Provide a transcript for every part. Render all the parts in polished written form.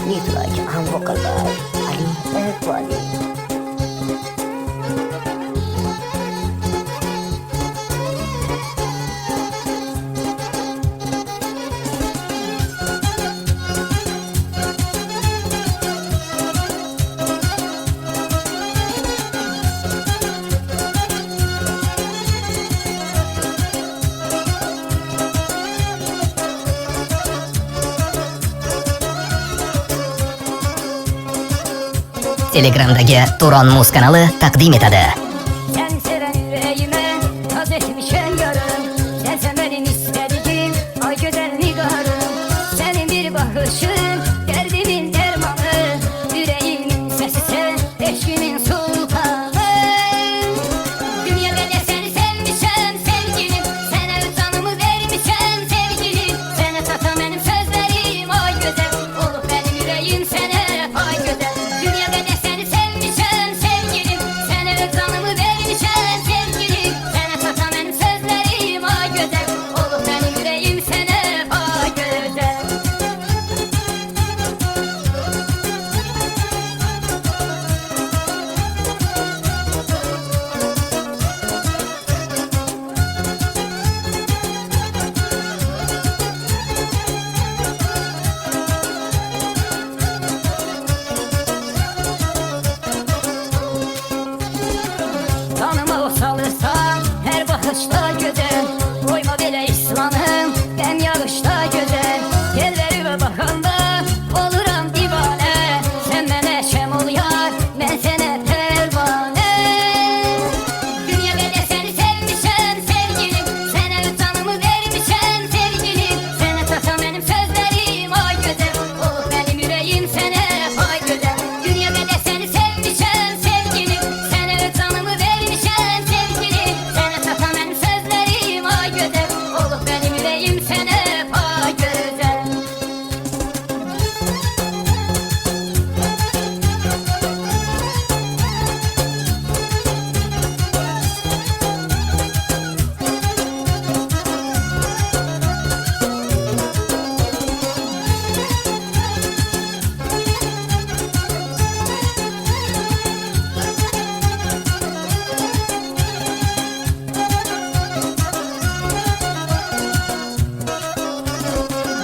Please like and vocal by Ali Equally. Telegram'dagi Turon Muz kanali taqdim etadi. Sen seven yüreğime naz etmişen yarım. Sen sevenin istediğim ay güzel nigarım. Senin bir bakışın derdimin dermanı. Yüreğimin sesi sen eşkimin sultanı. Dünya kadar seni sevmişem sevgilim. Sana canımı vermişem sevgilim. Sana satam benim sözlerim ay güzel. Olup benim yüreğim sana ay güzel. Dünya kadar seni sevmişem sevgilim. Sana canımı vermişem sevgilim. Sana satam benim sözlerim ay güzel. Olup benim yüreğim sana ay güzel. Tanıma o salırsan her bakışta güzel. Koyma bile İslam'ım ben yağışta güzel. Yerlerime bakanda oluram divane. Sen bana şem ol yar ben sana pervane. Dünya kadar seni sevmişem sevgilim. Sana canımı vermişem sevgilim. Sana satam benim sözlerim ay güzel. Olup benim yüreğim sana ay güzel. Dünya kadar seni sevmişem sevgilim. Sana canımı vermişem sevgilim. Sana satam benim sözlerim ay güzel. Olup benim yüreğim sana ay güzel.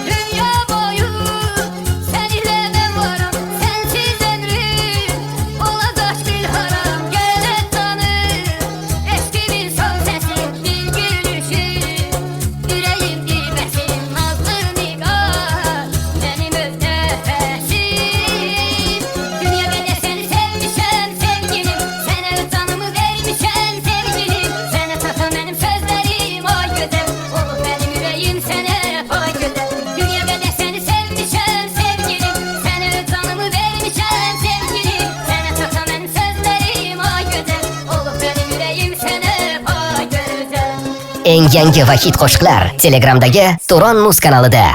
Dünya boyu seninle ben varım. Sensiz ömrüm olacak bir haram. Gel tanır eski bir son sesin, bir gülüşün, yüreğim dilbesin, nazlı nigar benim öz nefesim. Dünya kadar seni sevmişem sevgilim. Sana canımı vermişem sevgilim. Sana satam benim sözlerim ay güzel. Olup benim yüreğim sana ay güzel. Dünya kadar seni sevmişem sevgilim. Sana canımı vermişem sevgilim. Sana satam benim sözlerim ay güzel. Olup benim yüreğim sana ay güzel. Eng yangi va hit qo'shiqlar Telegram'dagi Turon Muz kanalida.